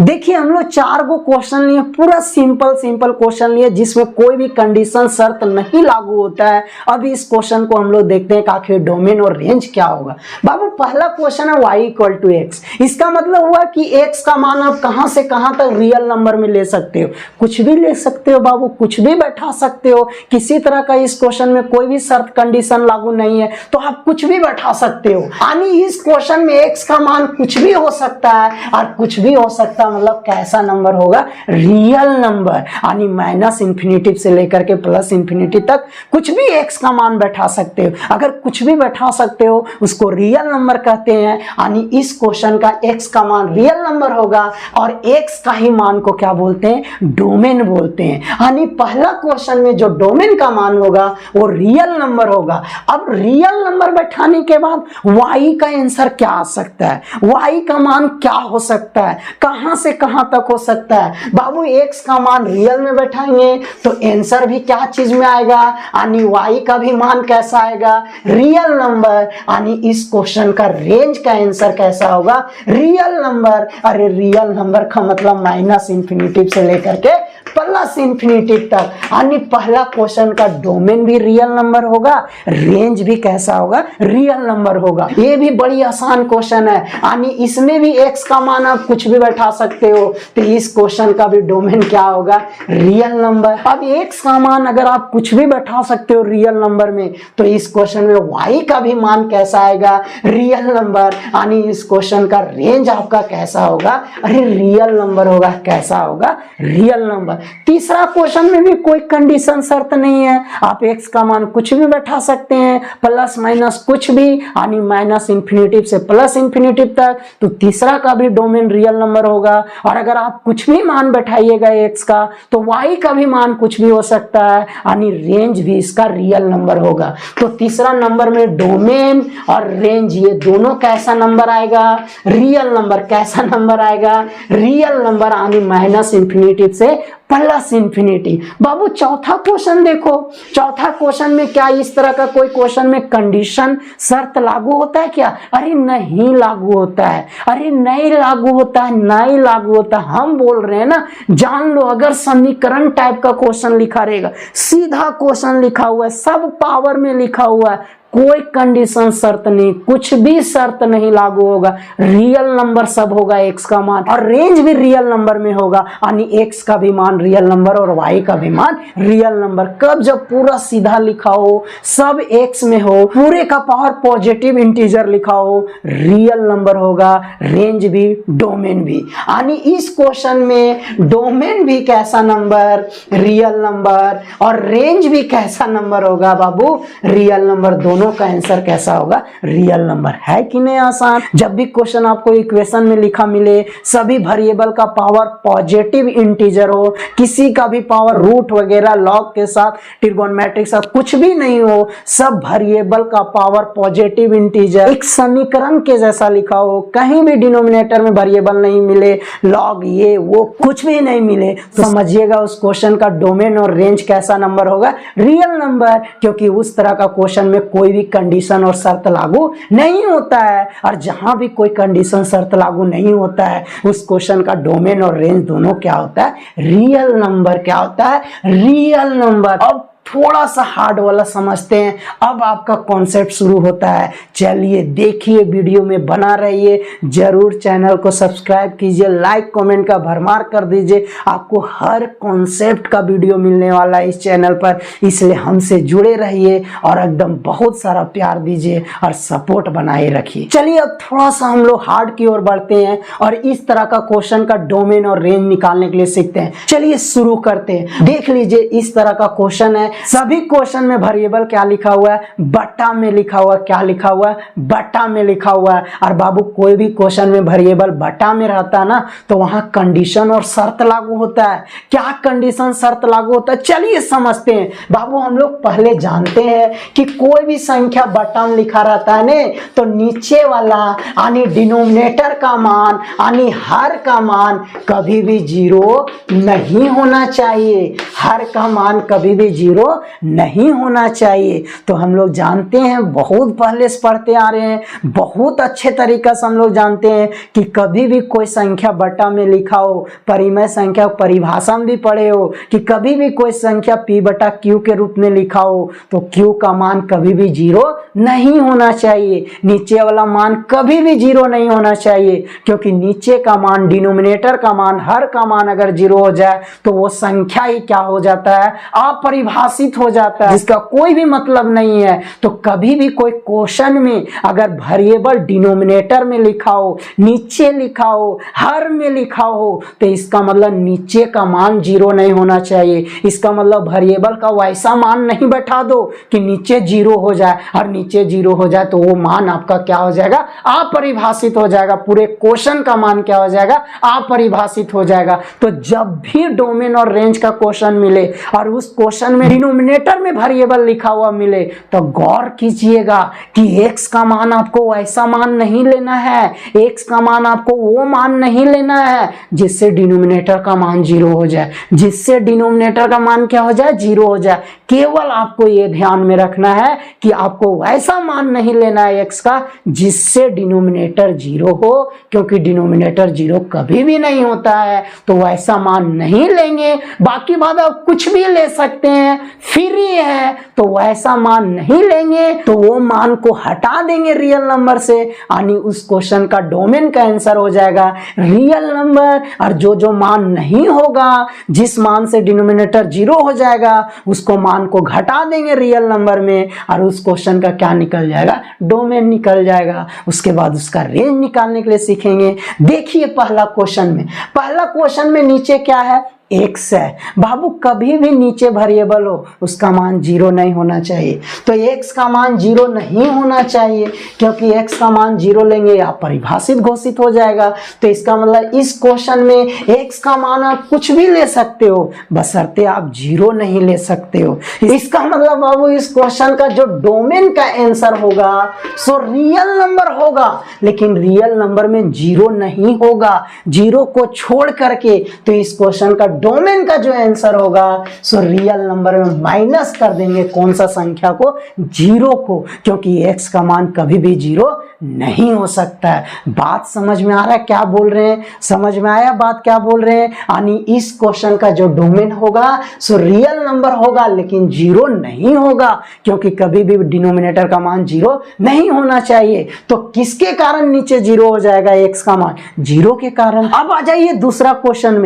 देखिए हम लोग 4 गो क्वेश्चन लिए, पूरा सिंपल क्वेश्चन लिए जिसमें कोई भी कंडीशन शर्त नहीं लागू होता है। अब इस क्वेश्चन को हम लोग देखते हैं कि आखिर डोमेन और रेंज क्या होगा। बाबू पहला क्वेश्चन है y इक्वल टू एक्स। इसका मतलब हुआ कि x का मान आप कहां से कहां तक रियल नंबर में ले सकते हो, कुछ भी ले सकते हो बाबू, कुछ भी बैठा सकते हो। किसी तरह का इस क्वेश्चन में कोई भी शर्त कंडीशन लागू नहीं है, तो आप कुछ भी बैठा सकते हो। यानी इस क्वेश्चन में x का मान कुछ भी हो सकता है, और कुछ भी हो सकता है मतलब कैसा नंबर होगा, रियल नंबर। यानी माइनस इंफिनिटी से लेकर के प्लस इंफिनिटी तक कुछ भी x का मान बैठा सकते हो। अगर कुछ भी बैठा सकते हो उसको रियल नंबर कहते हैं। यानी इस क्वेश्चन का x का मान रियल नंबर होगा, और x का ही मान को क्या बोलते हैं, डोमेन बोलते हैं। यानी पहला क्वेश्चन में जो डोमेन का मान होगा वो रियल नंबर होगा। अब रियल नंबर बैठाने के बाद y का आंसर क्या आ सकता है, y का मान क्या हो सकता है, कहां से कहां तक हो सकता है। बाबू x का मान रियल में बैठाएंगे तो आंसर भी क्या चीज में आएगा, यानी y का भी मान कैसा आएगा, रियल नंबर। यानी इस क्वेश्चन का रेंज का आंसर कैसा होगा, रियल नंबर। अरे रियल नंबर का मतलब माइनस इंफिनिटी से लेकर के प्लस इंफिनिटी तक। यानी पहला क्वेश्चन का डोमेन भी रियल नंबर होगा, रेंज भी कैसा होगा, रियल नंबर होगा। ये भी बड़ी आसान क्वेश्चन है। यानी इसमें भी x का मान आप कुछ भी बैठा सकते हो, तो इस क्वेश्चन का भी डोमेन क्या होगा, रियल नंबर। अब x का मान अगर आप कुछ भी बैठा सकते हो रियल नंबर में, तो इस क्वेश्चन में y का भी मान कैसा आएगा, रियल नंबर। यानी इस क्वेश्चन का रेंज आपका कैसा होगा, अरे रियल नंबर होगा, कैसा होगा, रियल नंबर। तीसरा क्वेश्चन में भी कोई कंडीशन शर्त नहीं है, आप x का मान कुछ भी बैठा सकते हैं, प्लस माइनस कुछ भी, यानी माइनस इंफिनिटी से प्लस इंफिनिटी तक। तो तीसरा का भी डोमेन रियल नंबर होगा। और अगर आप कुछ भी मान बैठाइएगा x का, तो y का भी मान कुछ भी हो सकता है, यानी रेंज भी इसका रियल नंबर होगा। तो तीसरा नंबर में डोमेन और रेंज ये दोनों कैसा नंबर आएगा, रियल नंबर। कैसा नंबर आएगा, रियल नंबर। यानी माइनस इंफिनिटी से प्लस इंफिनिटी। बाबू चौथा क्वेश्चन देखो, चौथा क्वेश्चन में क्या इस तरह का कोई क्वेश्चन में कंडीशन शर्त लागू होता है क्या, अरे नहीं लागू होता है, अरे नहीं लागू होता है, नहीं लागू होता। हम बोल रहे हैं ना, जान लो, अगर समीकरण टाइप का क्वेश्चन लिखा रहेगा, सीधा क्वेश्चन लिखा हुआ है, सब पावर में लिखा हुआ है, कोई कंडीशन शर्त नहीं, कुछ भी शर्त नहीं लागू होगा, रियल नंबर सब होगा x का मान, और रेंज भी रियल नंबर में होगा। यानी x का भी मान रियल नंबर और y का भी मान रियल नंबर। कब, जब पूरा सीधा लिखा हो, सब x में हो, पूरे का पावर पॉजिटिव इंटीजर लिखा हो, रियल नंबर होगा, रेंज भी डोमेन भी। यानी इस क्वेश्चन में डोमेन भी कैसा नंबर, रियल नंबर, और रेंज भी कैसा नंबर होगा बाबू, रियल नंबर। दोनों का आंसर कैसा होगा, रियल नंबर। है कि नहीं आसान। जब भी क्वेश्चन आपको इक्वेशन में लिखा मिले, सभी वेरिएबल का पावर पॉजिटिव इंटीजर हो, किसी का भी पावर रूट वगैरह लॉग के साथ, ट्रिगोनोमेट्रिक साथ कुछ भी नहीं हो, सब वेरिएबल का पावर पॉजिटिव इंटीजर, एक समीकरण के जैसा लिखा हो, कहीं भी डिनोमिनेटर में वेरिएबल नहीं मिले, लॉग ये वो कुछ भी नहीं मिले, तो समझिएगा उस क्वेश्चन का डोमेन और रेंज कैसा नंबर होगा, रियल नंबर। क्योंकि उस तरह का क्वेश्चन में कोई भी कंडीशन और शर्त लागू नहीं होता है। और जहां भी कोई कंडीशन शर्त लागू नहीं होता है, उस क्वेश्चन का डोमेन और रेंज दोनों क्या होता है, रियल नंबर। क्या होता है, रियल नंबर। अब थोड़ा सा हार्ड वाला समझते हैं, अब आपका कॉन्सेप्ट शुरू होता है। चलिए देखिए, वीडियो में बना रहिए, जरूर चैनल को सब्सक्राइब कीजिए, लाइक कमेंट का भरमार कर दीजिए। आपको हर कॉन्सेप्ट का वीडियो मिलने वाला है इस चैनल पर, इसलिए हमसे जुड़े रहिए और एकदम बहुत सारा प्यार दीजिए और सपोर्ट बनाए रखिए। चलिए अब थोड़ा सा हम लोग हार्ड की ओर बढ़ते हैं और इस तरह का क्वेश्चन का डोमेन और रेंज निकालने के लिए सीखते हैं। चलिए शुरू करते हैं। देख लीजिए, इस तरह का क्वेश्चन है। सभी क्वेश्चन में वेरिएबल क्या लिखा हुआ है, बट्टा में लिखा हुआ। क्या लिखा हुआ है, बट्टा में लिखा हुआ है। और बाबू कोई भी क्वेश्चन में वेरिएबल बट्टा में रहता है ना, तो वहां कंडीशन और शर्त लागू होता है। क्या कंडीशन शर्त लागू होता है, चलिए समझते हैं। बाबू हम लोग पहले जानते हैं कि कोई भी संख्या बट्टा में लिखा रहता है ने, तो नीचे वाला यानी डिनोमिनेटर का मान, यानी हर का मान कभी भी जीरो नहीं होना चाहिए। हर का मान कभी भी जीरो जीरो नहीं होना चाहिए। तो हम लोग जानते हैं, बहुत पहले से पढ़ते आ रहे हैं, बहुत अच्छे तरीके से हम लोग जानते हैं कि कभी भी कोई संख्या बटा में लिखा हो, परिमेय संख्या परिभाषा में भी पढ़े हो कि कभी भी कोई संख्या p बटा q के रूप में लिखा हो तो q का मान कभी भी जीरो नहीं होना चाहिए। नीचे वाला मान कभी भी जीरो नहीं होना चाहिए, क्योंकि नीचे का मान, डिनोमिनेटर का मान, हर का मान अगर जीरो हो जाए तो वो संख्या ही क्या हो जाता है, अपरिभाषित हो जाता है, जिसका कोई भी मतलब नहीं है। तो कभी भी कोई क्वेश्चन में अगर वेरिएबल डिनोमिनेटर में लिखा हो, नीचे लिखा हो, हर में लिखा हो, तो इसका मतलब नीचे का मान जीरो नहीं होना चाहिए। इसका मतलब वेरिएबल का वैसा मान नहीं बैठा दो कि नीचे जीरो हो जाए, और नीचे जीरो हो जाए तो वो मान आपका क्या हो जाएगा, अपरिभाषित हो जाएगा। पूरे क्वेश्चन का मान क्या हो जाएगा, अपरिभाषित हो जाएगा। तो जब भी डोमेन और रेंज का क्वेश्चन मिले और उस क्वेश्चन में डिनोमिनेटर में वेरिएबल लिखा हुआ मिले तो गौर कीजिएगा कि x का मान आपको वैसा मान नहीं लेना है, x का मान आपको वो मान नहीं लेना है जिससे डिनोमिनेटर का मान जीरो हो जाए, जिससे डिनोमिनेटर का मान क्या हो जाए, जीरो हो जाए। केवल आपको ये ध्यान में रखना है कि आपको वैसा मान नहीं लेना है x का जिससे डिनोमिनेटर जीरो हो, क्योंकि डिनोमिनेटर जीरो कभी भी नहीं होता है। तो वैसा मान नहीं लेंगे, बाकी बात आप कुछ भी ले सकते हैं, फ्री है, तो वैसा मान नहीं लेंगे तो वो मान को हटा देंगे रियल नंबर से, यानी उस क्वेश्चन का डोमेन का आंसर हो जाएगा रियल नंबर। और जो जो मान नहीं होगा, जिस मान से डिनोमिनेटर जीरो हो जाएगा, उसको मान को घटा देंगे रियल नंबर में और उस क्वेश्चन का क्या निकल जाएगा, डोमेन निकल जाएगा। उसके बाद उसका रेंज निकालने के लिए सीखेंगे। देखिए पहला क्वेश्चन में नीचे क्या है, x है। बाबू कभी भी नीचे वेरिएबल हो उसका मान जीरो नहीं होना चाहिए। तो x का मान जीरो नहीं होना चाहिए, क्योंकि x का मान जीरो लेंगे या परिभाषित घोषित हो जाएगा। तो इसका मतलब इस क्वेश्चन में x का मान आप कुछ भी ले सकते हो, बशर्ते आप जीरो नहीं ले सकते हो। इसका मतलब बाबू इस क्वेश्चन का जो डोमेन का आंसर होगा सो रियल नंबर होगा, लेकिन रियल नंबर में जीरो नहीं होगा। जीरो को छोड़ करके तो इस क्वेश्चन का डोमेन का जो आंसर होगा सो रियल नंबर में माइनस कर देंगे कौन सा संख्या को, जीरो को, क्योंकि x का मान कभी भी जीरो नहीं हो सकता है। बात समझ में आ रहा है क्या बोल रहे हैं, समझ में आया बात क्या बोल रहे हैं। यानी इस क्वेश्चन का जो डोमेन होगा सो रियल नंबर होगा लेकिन जीरो नहीं होगा, क्योंकि कभी भी डिनोमिनेटर का मान जीरो नहीं होना चाहिए। तो किसके कारण नीचे जीरो हो जाएगा x का मान, जीरो के कारण। अब आ जाइए दूसरा क्वेश्चन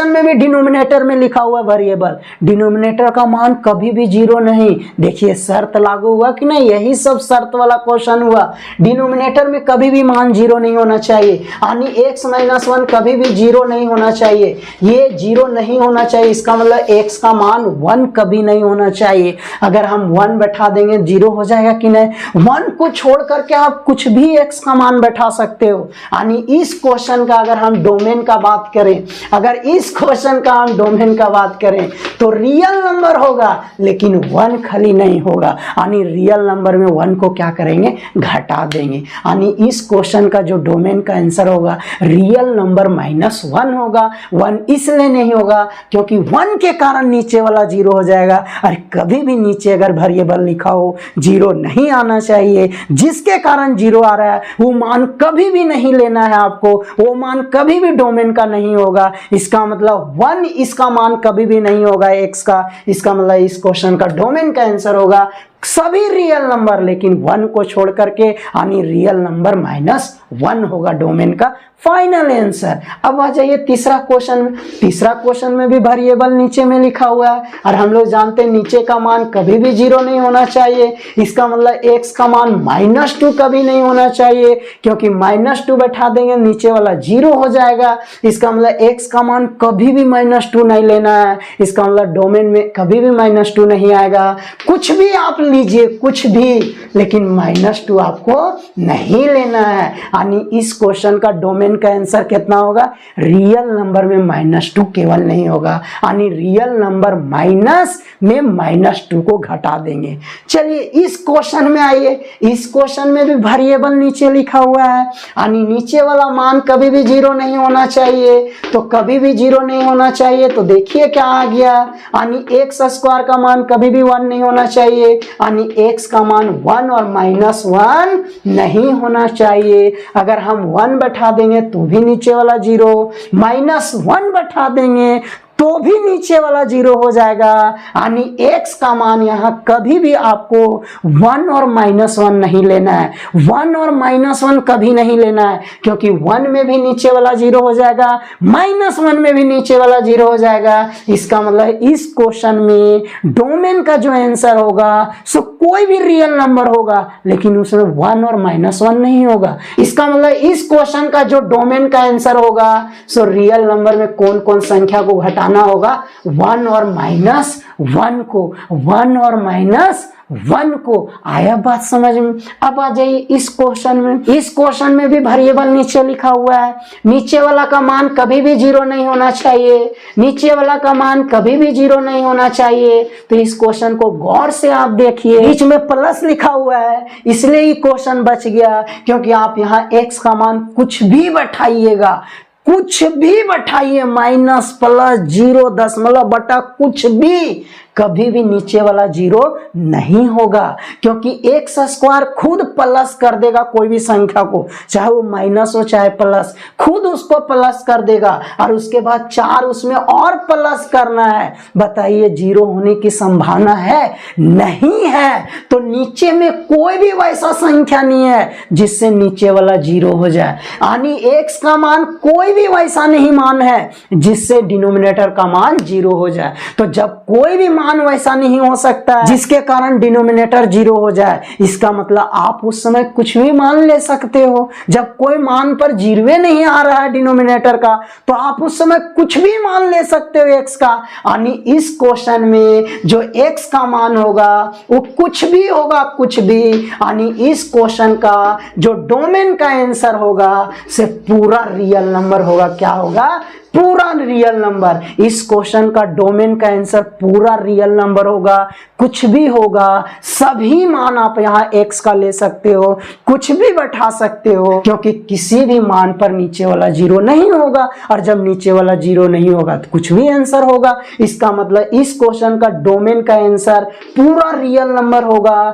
में भी डिनोमिनेटर में लिखा हुआ वेरिएबल, डिनोमिनेटर का मान कभी भी जीरो नहीं। देखिए शर्त लागू हुआ कि नहीं, यही सब शर्त वाला क्वेश्चन हुआ। डिनोमिनेटर में कभी भी मान जीरो नहीं होना चाहिए, यानी x माइनस 1 कभी भी जीरो नहीं होना चाहिए। ये जीरो नहीं होना चाहिए, इसका मतलब x का मान 1 कभी नहीं होना चाहिए। अगर हम 1 बैठा देंगे जीरो हो जाएगा कि नहीं। 1 को छोड़ करके आप कुछ भी x का मान बैठा सकते हो। यानी इस क्वेश्चन का अगर हम डोमेन का बात करें, अगर इस क्वेश्चन का हम डोमेन का बात करें तो रियल नंबर होगा लेकिन 1 खाली नहीं होगा, यानी रियल नंबर में 1 को क्या करेंगे, घटा देंगे। यानी इस क्वेश्चन का जो डोमेन का आंसर होगा रियल नंबर -1 होगा। 1 इसलिए नहीं होगा क्योंकि 1 के कारण नीचे वाला जीरो हो जाएगा। और कभी भी नीचे अगर वेरिएबल लिखा हो जीरो नहीं आना चाहिए, जिसके कारण जीरो आ रहा है वो मान कभी भी नहीं लेना है आपको, वो मान कभी भी डोमेन का नहीं होगा। इसका मतलब 1 इसका मान कभी भी नहीं होगा x का। इसका मतलब इस क्वेश्चन का डोमेन का आंसर होगा सभी रियल नंबर लेकिन 1 को छोड़ करके, यानी रियल नंबर -1 होगा डोमेन का फाइनल आंसर। अब आ जाइए तीसरा क्वेश्चन में भी वेरिएबल नीचे में लिखा हुआ है और हम लोग जानते हैं नीचे का मान कभी भी जीरो नहीं होना चाहिए। इसका मतलब x का मान -2 कभी नहीं होना चाहिए, क्योंकि -2 बैठा देंगे नीचे वाला जीरो हो जाएगा। इसका मतलब x का मान कभी भी -2 नहीं लेना है। इसका मतलब डोमेन में कभी भी -2 नहीं आएगा। कुछ भी आप लीजिए, कुछ भी लेकिन -2 आपको नहीं लेना है। यानी इस क्वेश्चन का डोमेन का आंसर कितना होगा, रियल नंबर में -2 केवल नहीं होगा, यानी रियल नंबर माइनस में -2 को घटा देंगे। चलिए इस क्वेश्चन में आइए, इस क्वेश्चन में भी वेरिएबल नीचे लिखा हुआ है, यानी नीचे वाला मान कभी भी 0 नहीं होना चाहिए, तो कभी भी 0 नहीं होना चाहिए। तो देखिए क्या आ गया, यानी x² का मान कभी भी 1 नहीं होना चाहिए, यानी x का मान 1 और -1 नहीं होना चाहिए। अगर हम 1 बैठा देंगे तो भी नीचे वाला 0, -1 बैठा देंगे तो भी नीचे वाला 0 हो जाएगा, यानी x का मान यहाँ कभी भी आपको 1 और -1 नहीं लेना है, 1 और -1 कभी नहीं लेना है, क्योंकि 1 में भी नीचे वाला 0 हो जाएगा, -1 में भी नीचे वाला 0 हो जाएगा। इसका मतलब इस क्वेश्चन में डोमेन का जो आंसर होगा सो कोई भी रियल नंबर होगा, लेकिन उसमें 1 और -1 नहीं होगा। इसका मतलब इस क्वेश्चन का जो डोमेन का आंसर होगा सो रियल नंबर में कौन कौन संख्या को घटाना होगा, 1 और -1 को, 1 और -1 को। आया बात समझ में? अब आ जाइए इस क्वेश्चन में, इस क्वेश्चन में भी वेरिएबल नीचे लिखा हुआ है, नीचे वाला का मान कभी भी 0 नहीं होना चाहिए, नीचे वाला का मान कभी भी 0 नहीं होना चाहिए। तो इस क्वेश्चन को गौर से आप देखिए, बीच में प्लस लिखा हुआ है, इसलिए ये क्वेश्चन बच गया, क्योंकि आप यहाँ x का मान कुछ भी बैठाइएगा, कुछ भी बैठाइए, माइनस प्लस 0 दशमलव बटा कुछ भी, कभी भी नीचे वाला 0 नहीं होगा, क्योंकि x² खुद प्लस कर देगा कोई भी संख्या को, चाहे वो माइनस हो चाहे प्लस, खुद उसको प्लस कर देगा, और उसके बाद 4 उसमें और प्लस करना है। बताइए 0 होने की संभावना है? नहीं है। तो नीचे में कोई भी वैसा संख्या नहीं है जिससे नीचे वाला 0 हो जाए, यानी x का मान कोई भी वैसा नहीं मान है जिससे डिनोमिनेटर का मान 0 हो जाए। तो जब कोई भी मान वैसा नहीं हो सकता है जिसके कारण डिनोमिनेटर 0 हो जाए, इसका मतलब आप उस समय कुछ भी मान ले सकते हो। जब कोई मान पर 0 नहीं आ रहा है डिनोमिनेटर का, तो आप उस समय कुछ भी मान ले सकते हो x का, यानी इस क्वेश्चन में जो x का मान होगा वो कुछ भी होगा, कुछ भी, यानी इस क्वेश्चन का जो डोमेन का आंसर होगा से पूरा रियल नंबर होगा। क्या होगा? पूरा रियल नंबर। इस क्वेश्चन का डोमेन का आंसर पूरा रियल नंबर होगा, कुछ भी होगा, सभी मान आप यहाँ x का ले सकते हो, कुछ भी बैठा सकते हो, क्योंकि किसी भी मान पर नीचे वाला 0 नहीं होगा, और जब नीचे वाला 0 नहीं होगा तो कुछ भी आंसर होगा। इसका मतलब इस क्वेश्चन का डोमेन का आंसर पूरा रियल नंबर होगा।